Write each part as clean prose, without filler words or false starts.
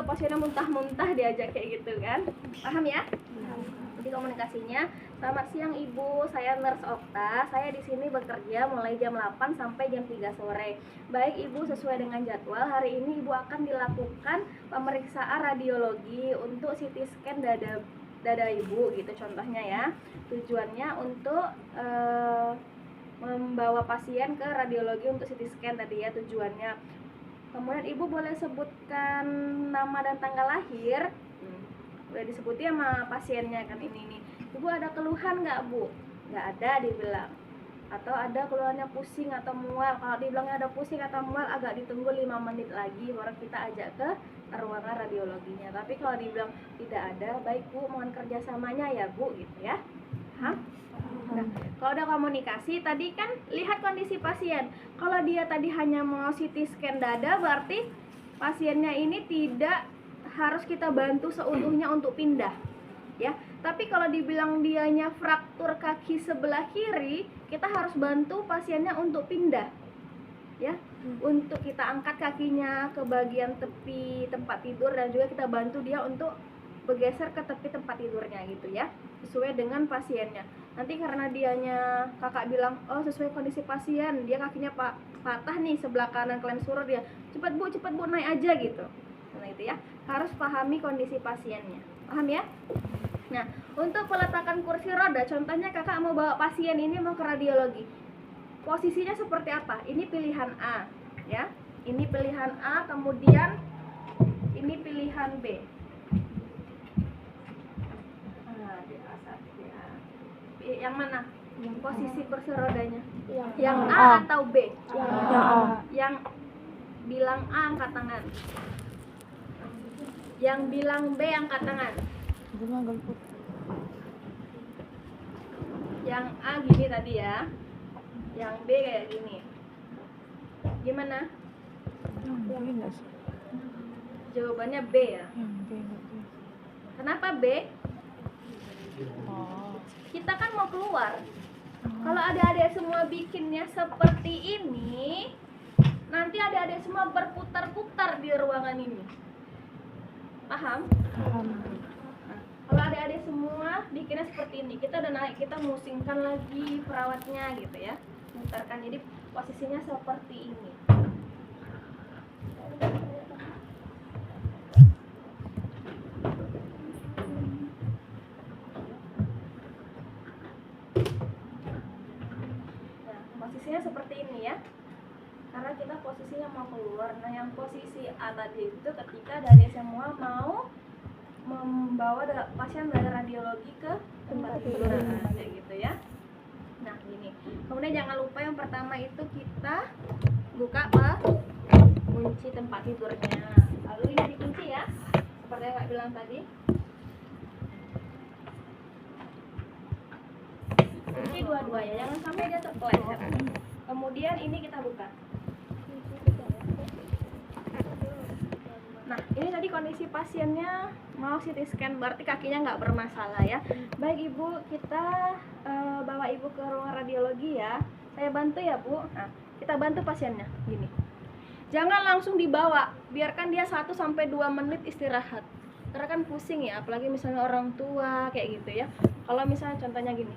pasiennya muntah-muntah diajak kayak gitu kan. Paham ya? Jadi komunikasinya, selamat siang Ibu, saya Nurse Okta. Saya di sini bekerja mulai jam 8 sampai jam 3 sore. Baik Ibu, sesuai dengan jadwal, hari ini Ibu akan dilakukan pemeriksaan radiologi untuk CT scan dada Ibu gitu contohnya ya. Tujuannya untuk membawa pasien ke radiologi untuk CT scan tadi ya tujuannya. Kemudian Ibu boleh sebutkan nama dan tanggal lahir. Udah disebutin sama pasiennya kan ini nih. Ibu ada keluhan nggak Bu? Nggak ada dibilang. Atau ada keluhannya pusing atau mual. Kalau dibilangnya ada pusing atau mual agak ditunggu 5 menit lagi baru kita ajak ke ruangan radiologinya. Tapi kalau dibilang tidak ada, baik Bu, mohon kerjasamanya ya Bu gitu ya. Hah? Nah, kalau udah komunikasi tadi kan lihat kondisi pasien. Kalau dia tadi hanya mau CT scan dada berarti pasiennya ini tidak harus kita bantu seutuhnya untuk pindah ya. Tapi kalau dibilang dianya fraktur kaki sebelah kiri, kita harus bantu pasiennya untuk pindah ya. Untuk kita angkat kakinya ke bagian tepi tempat tidur dan juga kita bantu dia untuk bergeser ke tepi tempat tidurnya gitu ya, sesuai dengan pasiennya. Nanti karena dianya kakak bilang, oh sesuai kondisi pasien, dia kakinya patah nih sebelah kanan, kalian suruh dia cepat bu naik aja gitu. Nah itu ya, harus pahami kondisi pasiennya, paham ya? Nah, untuk peletakan kursi roda, contohnya kakak mau bawa pasien ini mau ke radiologi, posisinya seperti apa? Ini pilihan A ya, ini pilihan A, kemudian ini pilihan B. Yang mana? Posisi kursi rodanya? Yang A atau B? Yang A. Yang bilang A angkat tangan. Yang bilang B angkat tangan. Yang A gini tadi ya. Yang B kayak gini. Gimana? Jawabannya B ya. Kenapa B? Kita kan mau keluar. Kalau adik-adik semua bikinnya seperti ini, nanti adik-adik semua berputar-putar di ruangan ini. Paham? Nah, kalau adik-adik semua bikinnya seperti ini, kita udah naik, kita musingkan lagi perawatnya gitu ya, mutarkan. Jadi posisinya seperti ini. Posisinya seperti ini ya, karena kita posisinya mau keluar. Nah yang posisi A tadi itu ketika dari semua mau membawa pasien dari radiologi ke tempat tidur kayak gitu ya. Nah gini, kemudian jangan lupa yang pertama itu kita buka kunci tempat tidurnya, lalu ini dikunci ya seperti yang Kak bilang tadi. Kunci dua-duanya, jangan sampai dia terpeleset. Kemudian ini kita buka. Nah, ini tadi kondisi pasiennya mau CT scan, berarti kakinya nggak bermasalah ya. Baik Ibu, kita bawa Ibu ke ruang radiologi ya. Saya bantu ya Bu. Nah, kita bantu pasiennya gini. Jangan langsung dibawa, biarkan dia 1-2 menit istirahat. Karena kan pusing ya, apalagi misalnya orang tua kayak gitu ya. Kalau misalnya contohnya gini,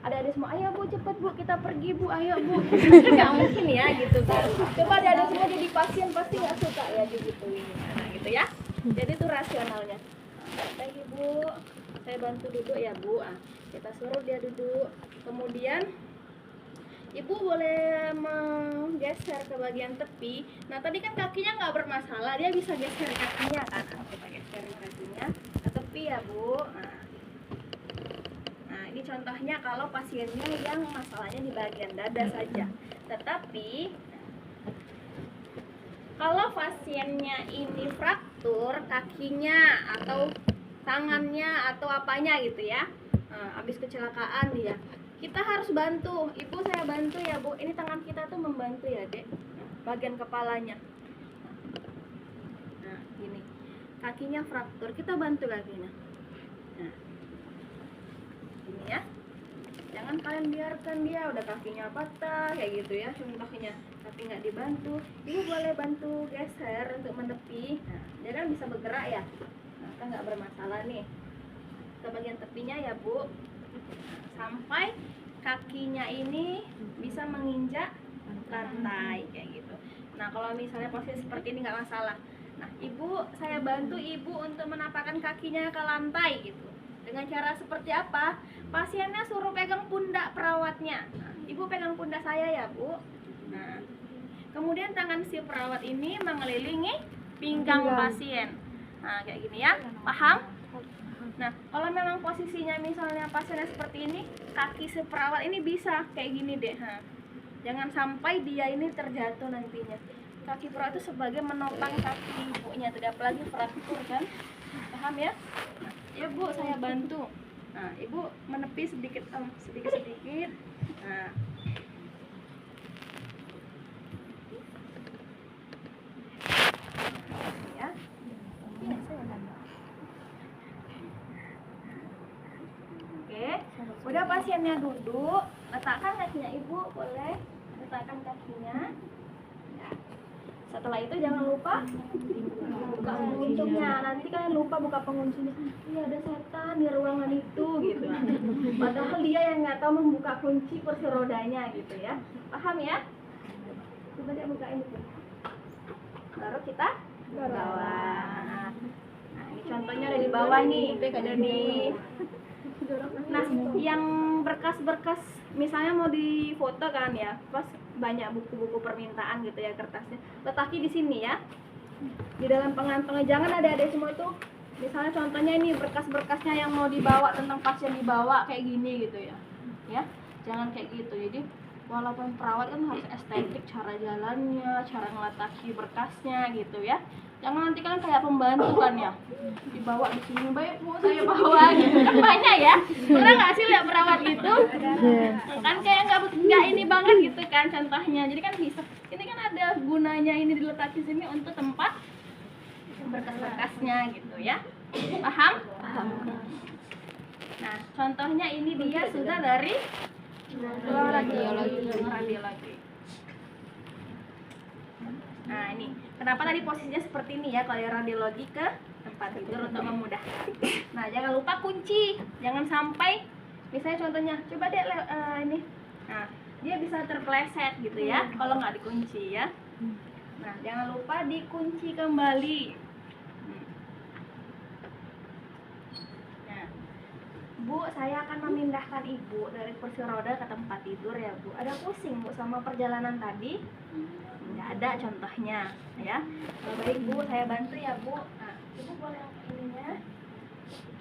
ada semua, ayo Bu cepet Bu kita pergi Bu, ayo Bu. Nggak mungkin ya gitu kan. Coba ada semua jadi pasien pasti nggak suka ya digituin. Nah gitu ya. Jadi itu rasionalnya. Baik Ibu, saya bantu duduk ya Bu. Kita suruh dia duduk. Kemudian Ibu boleh menggeser ke bagian tepi. Nah tadi kan kakinya nggak bermasalah, dia bisa geser kakinya kan. Kita geser kakinya ke tepi ya Bu. Nah, ini contohnya kalau pasiennya yang masalahnya di bagian dada saja. Tetapi kalau pasiennya ini fraktur kakinya atau tangannya atau apanya gitu ya, habis kecelakaan dia, kita harus bantu. Ibu saya bantu ya Bu, ini tangan kita tuh membantu ya Dek, bagian kepalanya. Nah gini, kakinya fraktur, kita bantu kakinya. Nah ini ya, jangan kalian biarkan dia udah kakinya patah kayak gitu ya, contohnya, tapi nggak dibantu. Ibu boleh bantu geser untuk menepi. Nah, dia kan bisa bergerak ya, nah, kan nggak bermasalah nih. Ke bagian tepinya ya Bu, sampai kakinya ini bisa menginjak lantai kayak gitu. Nah kalau misalnya posisi seperti ini nggak masalah. Nah saya bantu ibu untuk menapakkan kakinya ke lantai gitu. Dengan cara seperti apa? Pasiennya suruh pegang pundak perawatnya. Nah, ibu pegang pundak saya ya Bu. Nah, kemudian tangan si perawat ini mengelilingi pinggang pasien. Nah kayak gini ya, paham? Nah, kalau memang posisinya misalnya pasiennya seperti ini, kaki si perawat ini bisa kayak gini deh. Nah, jangan sampai dia ini terjatuh nantinya. Kaki perawat itu sebagai menopang kaki ibunya, tidak apalagi fraktur kan? Paham ya? Nah, ya Bu, saya bantu. Nah, ibu menepi sedikit. Nah, ya. Ini saya bantu. Oke, udah pasiennya duduk, letakkan kakinya ibu, boleh letakkan kakinya. Ya. Setelah itu jangan lupa buka penguncinya. Nanti kalian lupa buka penguncinya. Iya ada setan di ruangan itu gitu. Padahal dia yang nggak tahu membuka kunci kursi rodanya gitu ya. Paham ya? Coba dia bukain itu. Baru kita bawah. Nah, ini contohnya ada di bawah nih, ada di. Nah, yang berkas-berkas misalnya mau difoto kan ya, pas banyak buku-buku permintaan gitu ya kertasnya, letaki di sini ya, di dalam pengantongnya. Jangan ada semua itu. Misalnya contohnya ini berkas-berkasnya yang mau dibawa tentang pasien dibawa kayak gini gitu ya, jangan kayak gitu. Jadi walaupun perawat kan harus estetik cara jalannya, cara ngeletaki berkasnya gitu ya. Jangan nanti kan kayak pembantu kan ya, dibawa di sini, baik Bu saya bawa gitu kan banyak ya. Pernah nggak sih lihat perawat gitu? Kan kayak nggak ini banget gitu kan contohnya. Jadi kan bisa, ini kan ada gunanya ini diletakkan sini untuk tempat berkas-berkasnya gitu ya. Paham? Paham. Nah contohnya ini dia sudah dari ruang radiologi. Nah ini, kenapa tadi posisinya seperti ini ya, kalau radiologi ke tempat tidur untuk memudahkan. Nah jangan lupa kunci, jangan sampai, misalnya contohnya, coba deh ini, nah dia bisa terpleset gitu ya, kalau nggak dikunci ya. Nah jangan lupa dikunci kembali. Nah, Bu, saya akan memindahkan ibu dari kursi roda ke tempat tidur ya Bu. Ada pusing Bu sama perjalanan tadi? Nggak ada contohnya ya. Baik Bu, saya bantu ya Bu. Nah, ibu boleh ininya.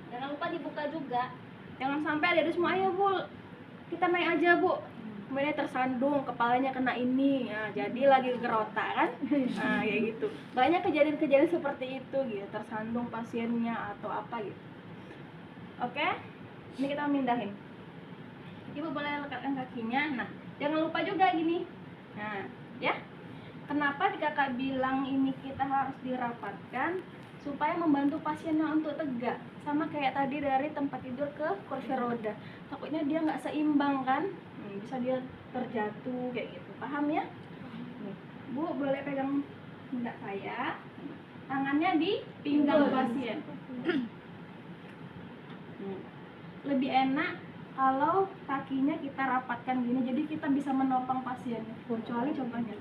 Jangan lupa dibuka juga. Jangan sampai ada semua, ayo Bu, kita naik aja Bu. Kemudian tersandung, kepalanya kena ini, nah, jadi lagi gerota kan? Nah kayak gitu. Banyak kejadian-kejadian seperti itu gitu, tersandung pasiennya atau apa gitu. Oke, ini kita mindahin. Ibu boleh lekatkan kakinya. Nah, jangan lupa juga gini. Nah, ya. Kenapa kakak bilang ini kita harus dirapatkan supaya membantu pasiennya untuk tegak, sama kayak tadi dari tempat tidur ke kursi roda. Takutnya dia nggak seimbang kan, bisa dia terjatuh kayak gitu. Paham ya? Nih, Bu boleh pegang pundak saya, tangannya di pinggang pasien. Lebih enak kalau kakinya kita rapatkan gini, jadi kita bisa menopang pasiennya. Kecuali contohnya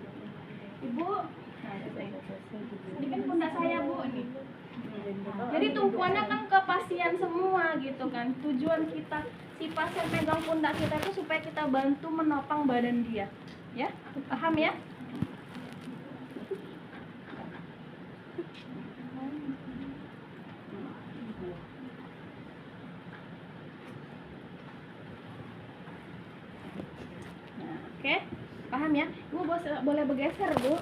Ibu, nah, ini kan pundak saya Bu nih. Jadi tumpuannya kan ke pasien semua gitu kan. Tujuan kita si pasien pegang pundak kita itu supaya kita bantu menopang badan dia. Ya, paham ya? Nah, oke. Paham ya? Ibu boleh bergeser Bu.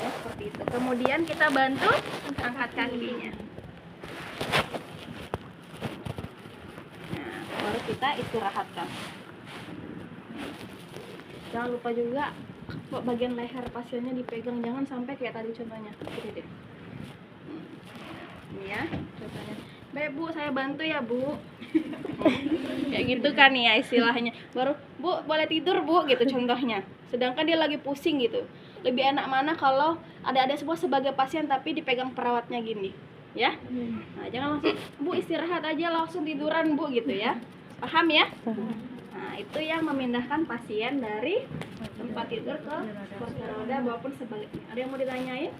Ya, seperti itu. Kemudian kita bantu angkat kakinya. Nah, baru kita istirahatkan. Jangan lupa juga bagian leher pasiennya dipegang, jangan sampai kayak tadi contohnya. Ini deh. Ini ya contohnya. Baik Bu, saya bantu ya Bu. Kayak gitu kan ya istilahnya. Baru Bu boleh tidur Bu gitu contohnya. Sedangkan dia lagi pusing gitu. Lebih enak mana kalau ada semua sebagai pasien tapi dipegang perawatnya gini, ya? Nah, jangan langsung Bu istirahat aja langsung tiduran Bu gitu ya. Paham ya? Nah, itu yang memindahkan pasien dari tempat tidur ke kursi roda maupun sebaliknya. Ada yang mau ditanyain?